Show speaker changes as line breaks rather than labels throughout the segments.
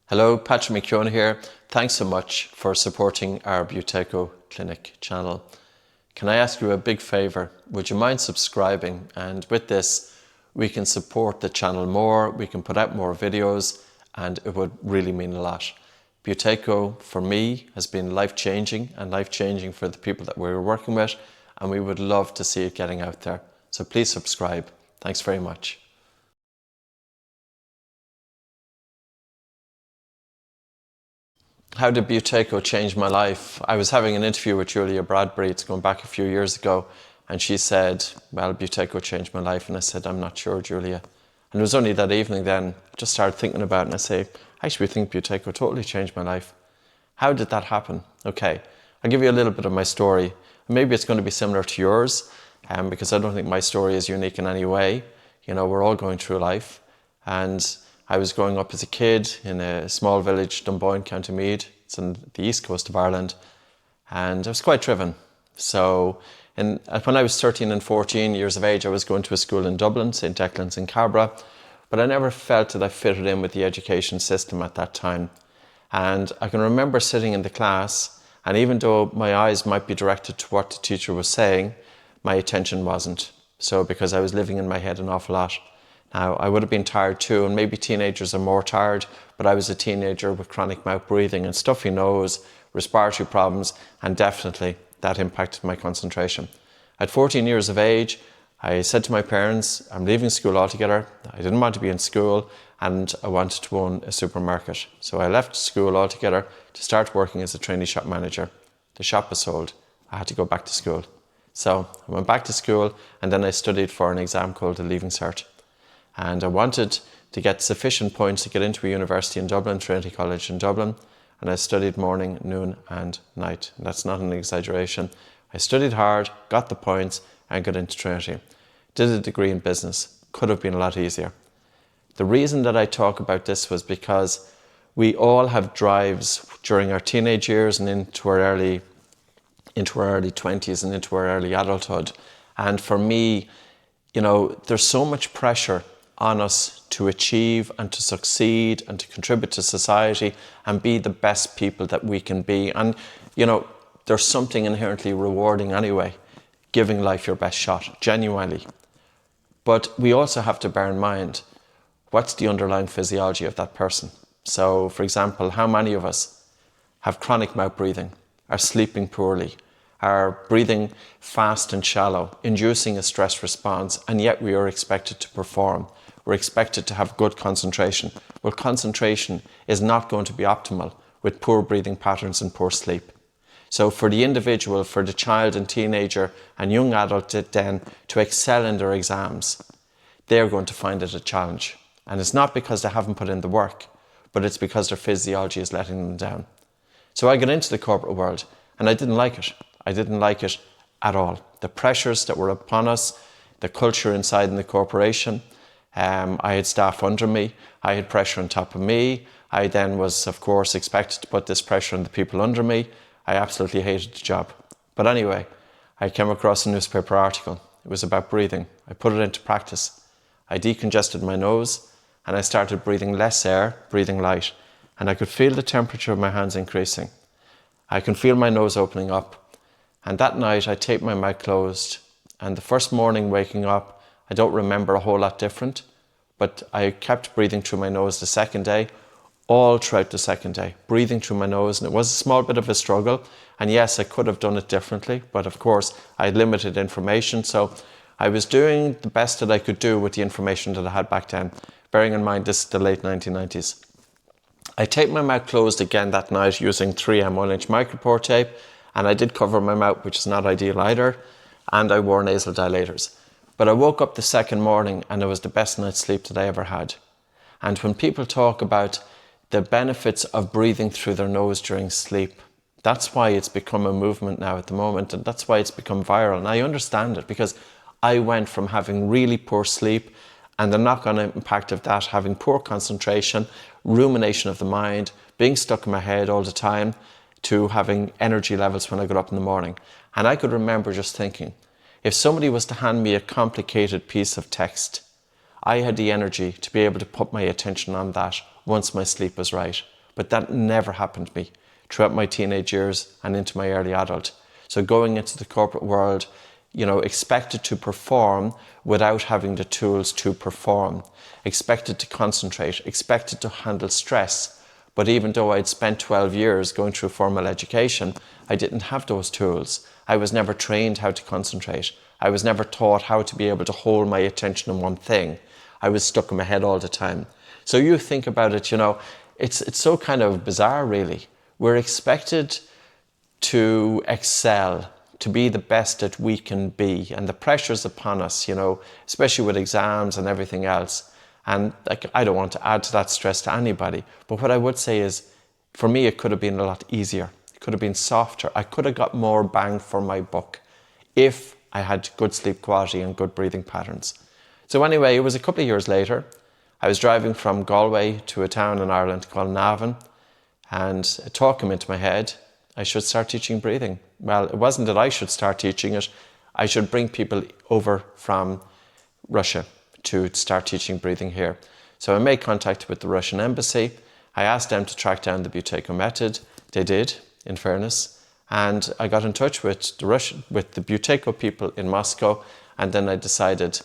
Hello, Patrick McKeown here. Thanks so much for supporting our Buteyko Clinic channel. Can I ask you a big favour? Would you mind subscribing? And with this, we can support the channel more, we can put out more videos, and it would really mean a lot. Buteyko, for me, has been life-changing and life-changing for the people that we're working with, and we would love to see it getting out there. So please subscribe. Thanks very much. How did Buteyko change my life? I was having an interview with Julia Bradbury, it's going back a few years ago, and she said, well, Buteyko changed my life. And I said, I'm not sure, Julia. And it was only that evening then, I just started thinking about it, and I say, actually, I think Buteyko totally changed my life. How did that happen? Okay, I'll give you a little bit of my story. Maybe it's going to be similar to yours, because I don't think my story is unique in any way. You know, we're all going through life. And I was growing up as a kid in a small village, Dunboyne, County Meath. It's on the east coast of Ireland. And I was quite driven. So when I was 13 and 14 years of age, I was going to a school in Dublin, St. Declan's in Cabra. But I never felt that I fitted in with the education system at that time. And I can remember sitting in the class, and even though my eyes might be directed to what the teacher was saying, my attention wasn't. So because I was living in my head an awful lot. Now, I would have been tired too, and maybe teenagers are more tired, but I was a teenager with chronic mouth breathing and stuffy nose, respiratory problems, and definitely that impacted my concentration. At 14 years of age, I said to my parents, I'm leaving school altogether. I didn't want to be in school, and I wanted to own a supermarket. So I left school altogether to start working as a trainee shop manager. The shop was sold. I had to go back to school. So I went back to school, and then I studied for an exam called the Leaving Cert. And I wanted to get sufficient points to get into a university in Dublin, Trinity College in Dublin. And I studied morning, noon and night. And that's not an exaggeration. I studied hard, got the points, and got into Trinity. Did a degree in business. Could have been a lot easier. The reason that I talk about this was because we all have drives during our teenage years and into our early 20s and into our early adulthood. And for me, you know, there's so much pressure on us to achieve and to succeed and to contribute to society and be the best people that we can be. And, you know, there's something inherently rewarding anyway, giving life your best shot, genuinely. But we also have to bear in mind, what's the underlying physiology of that person? So, for example, how many of us have chronic mouth breathing, are sleeping poorly, are breathing fast and shallow, inducing a stress response, and yet we are expected to perform. We're expected to have good concentration. Well, concentration is not going to be optimal with poor breathing patterns and poor sleep. So for the individual, for the child and teenager and young adult then to excel in their exams, they're going to find it a challenge. And it's not because they haven't put in the work, but it's because their physiology is letting them down. So I got into the corporate world and I didn't like it. I didn't like it at all. The pressures that were upon us, the culture inside in the corporation. I had staff under me. I had pressure on top of me. I then was, of course, expected to put this pressure on the people under me. I absolutely hated the job. But anyway, I came across a newspaper article. It was about breathing. I put it into practice. I decongested my nose and I started breathing less air, breathing light. And I could feel the temperature of my hands increasing. I can feel my nose opening up. And that night I taped my mouth closed. And the first morning waking up, I don't remember a whole lot different, but I kept breathing through my nose the second day, all throughout the second day, breathing through my nose. And it was a small bit of a struggle. And yes, I could have done it differently, but of course I had limited information. So I was doing the best that I could do with the information that I had back then, bearing in mind this is the late 1990s. I taped my mouth closed again that night using 3M 1-inch micropore tape, and I did cover my mouth, which is not ideal either, and I wore nasal dilators. But I woke up the second morning and it was the best night's sleep that I ever had. And when people talk about the benefits of breathing through their nose during sleep, that's why it's become a movement now at the moment, and that's why it's become viral. And I understand it because I went from having really poor sleep and the knock-on impact of that, having poor concentration, rumination of the mind, being stuck in my head all the time, to having energy levels when I got up in the morning. And I could remember just thinking, if somebody was to hand me a complicated piece of text, I had the energy to be able to put my attention on that once my sleep was right. But that never happened to me throughout my teenage years and into my early adult. So going into the corporate world, expected to perform without having the tools to perform, expected to concentrate, expected to handle stress. But even though I'd spent 12 years going through formal education, I didn't have those tools. I was never trained how to concentrate. I was never taught how to be able to hold my attention on one thing. I was stuck in my head all the time. So you think about it, it's so kind of bizarre, really. We're expected to excel, to be the best that we can be, and the pressure's upon us, especially with exams and everything else. And I don't want to add to that stress to anybody, but what I would say is, for me, it could have been a lot easier. It could have been softer. I could have got more bang for my buck if I had good sleep quality and good breathing patterns. So anyway, it was a couple of years later. I was driving from Galway to a town in Ireland called Navan, and a thought came into my head: I should start teaching breathing. Well, it wasn't that I should start teaching it. I should bring people over from Russia to start teaching breathing here. So I made contact with the Russian embassy. I asked them to track down the Buteyko method. They did, in fairness. And I got in touch with the Buteyko people in Moscow, and then I decided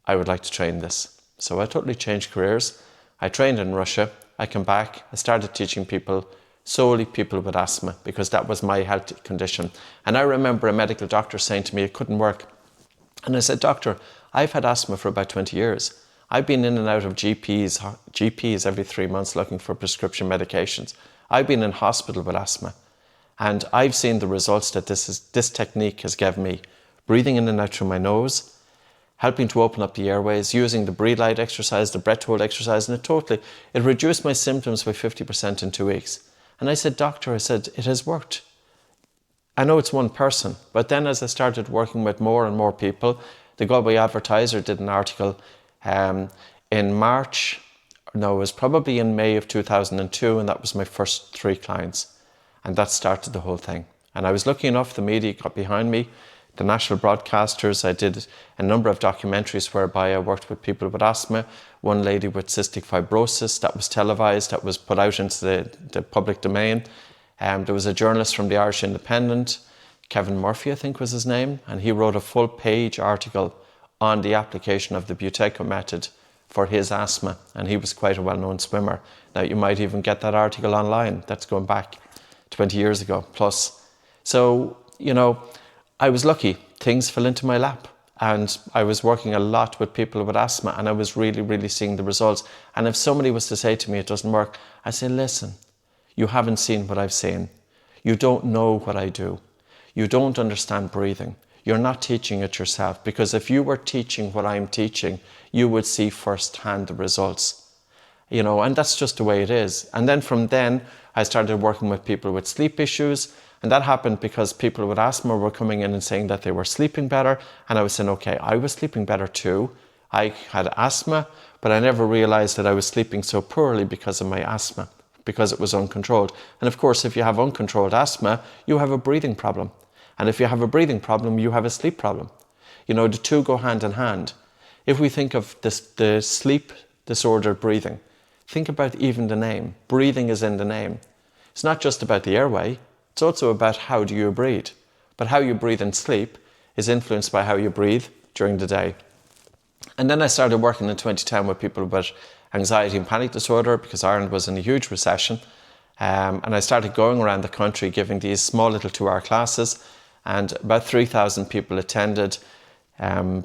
I would like to train this. So I totally changed careers. I trained in Russia. I came back. I started teaching people, solely people with asthma, because that was my health condition. And I remember a medical doctor saying to me it couldn't work. And I said, "Doctor, I've had asthma for about 20 years. I've been in and out of GPs every 3 months looking for prescription medications. I've been in hospital with asthma. And I've seen the results that this technique has given me. Breathing in and out through my nose, helping to open up the airways, using the breathe light exercise, the breath hold exercise, and it reduced my symptoms by 50% in 2 weeks." And I said, "Doctor," I said, "it has worked." I know it's one person, but then as I started working with more and more people, the Galway Advertiser did an article in March, no, it was probably in May of 2002, and that was my first 3 clients. And that started the whole thing. And I was lucky enough, the media got behind me, the national broadcasters. I did a number of documentaries whereby I worked with people with asthma, one lady with cystic fibrosis, that was televised, that was put out into the public domain. There was a journalist from the Irish Independent, Kevin Murphy, I think was his name, and he wrote a full-page article on the application of the Buteyko method for his asthma, and he was quite a well-known swimmer. Now, you might even get that article online. That's going back 20 years ago plus. So, I was lucky. Things fell into my lap, and I was working a lot with people with asthma, and I was really, really seeing the results. And if somebody was to say to me, "It doesn't work," I say, "Listen, you haven't seen what I've seen. You don't know what I do. You don't understand breathing. You're not teaching it yourself, because if you were teaching what I'm teaching, you would see firsthand the results." And that's just the way it is. And then from then, I started working with people with sleep issues. And that happened because people with asthma were coming in and saying that they were sleeping better. And I was saying, okay, I was sleeping better too. I had asthma, but I never realized that I was sleeping so poorly because of my asthma, because it was uncontrolled. And of course, if you have uncontrolled asthma, you have a breathing problem. And if you have a breathing problem, you have a sleep problem. The two go hand in hand. If we think of the sleep disordered breathing, think about even the name. Breathing is in the name. It's not just about the airway. It's also about how do you breathe. But how you breathe in sleep is influenced by how you breathe during the day. And then I started working in 2010 with people with anxiety and panic disorder, because Ireland was in a huge recession. And I started going around the country giving these small little 2-hour classes, and about 3,000 people attended.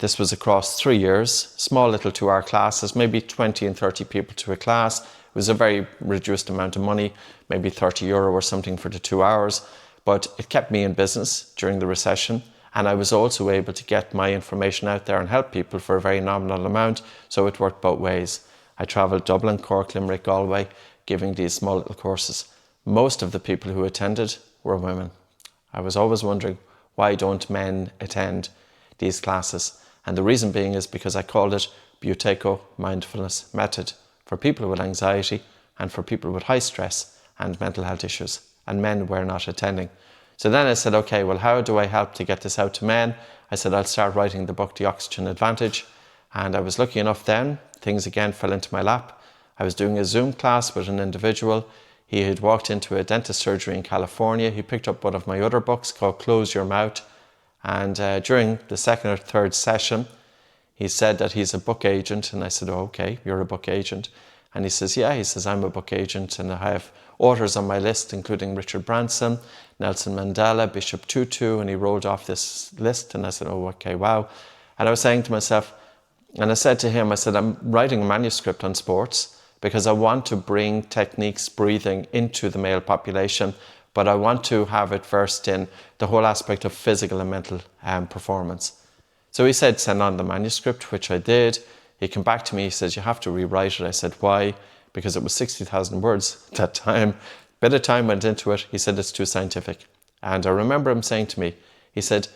This was across 3 years, small little 2-hour classes, maybe 20 and 30 people to a class. It was a very reduced amount of money, maybe €30 or something for the 2 hours, but it kept me in business during the recession. And I was also able to get my information out there and help people for a very nominal amount. So it worked both ways. I travelled Dublin, Cork, Limerick, Galway, giving these small little courses. Most of the people who attended were women. I was always wondering, why don't men attend these classes? And the reason being is because I called it Buteyko Mindfulness Method for people with anxiety and for people with high stress and mental health issues. And men were not attending. So then I said, okay, well, how do I help to get this out to men? I said, I'll start writing the book, The Oxygen Advantage. And I was lucky enough then, things again fell into my lap. I was doing a Zoom class with an individual. He had walked into a dentist surgery in California. He picked up one of my other books called Close Your Mouth. And during the second or third session, he said that he's a book agent. And I said, oh, okay, you're a book agent. And he says, yeah, he says, I'm a book agent and I have authors on my list, including Richard Branson, Nelson Mandela, Bishop Tutu. And he rolled off this list. And I said, oh, okay, wow. And I was saying to myself, and I said to him, I said, I'm writing a manuscript on sports because I want to bring techniques, breathing into the male population, but I want to have it versed in the whole aspect of physical and mental performance. So he said, send on the manuscript, which I did. He came back to me, he says, you have to rewrite it. I said, why? Because it was 60,000 words at that time. Bit of time went into it. He said, it's too scientific. And I remember him saying to me, he said,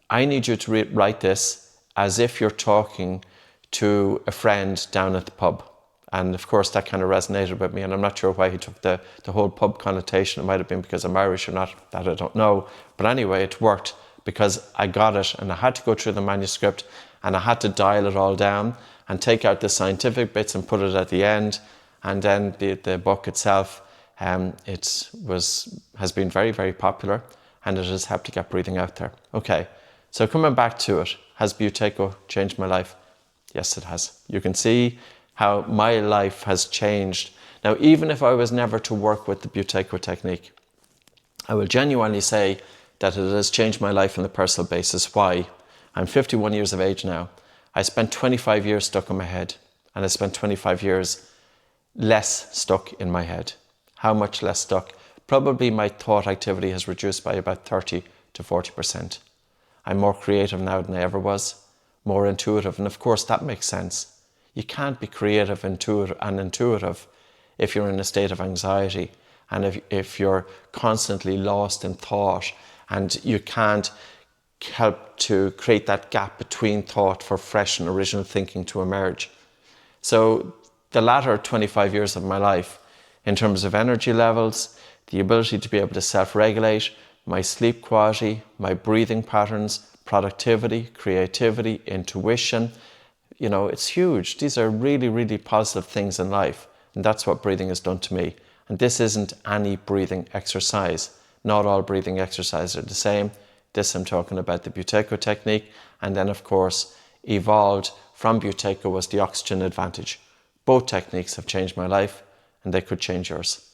I need you to write this as if you're talking to a friend down at the pub. And of course, that kind of resonated with me. And I'm not sure why he took the whole pub connotation. It might have been because I'm Irish or not, that I don't know. But anyway, it worked because I got it and I had to go through the manuscript and I had to dial it all down and take out the scientific bits and put it at the end. And then the book itself, has been very, very popular and it has helped to get breathing out there. Okay, so coming back to it, has Buteyko changed my life? Yes, it has. You can see how my life has changed. Now, even if I was never to work with the Buteyko technique, I will genuinely say that it has changed my life on a personal basis. Why? I'm 51 years of age now. I spent 25 years stuck in my head, and I spent 25 years less stuck in my head. How much less stuck? Probably my thought activity has reduced by about 30 to 40%. I'm more creative now than I ever was, more intuitive, and of course that makes sense. You can't be creative and intuitive if you're in a state of anxiety and if you're constantly lost in thought and you can't help to create that gap between thought for fresh and original thinking to emerge. So the latter 25 years of my life, in terms of energy levels, the ability to be able to self-regulate, my sleep quality, my breathing patterns, productivity, creativity, intuition, you know, it's huge. These are really, really positive things in life. And that's what breathing has done to me. And this isn't any breathing exercise. Not all breathing exercises are the same. This I'm talking about the Buteyko technique. And then, of course, evolved from Buteyko was the oxygen advantage. Both techniques have changed my life and they could change yours.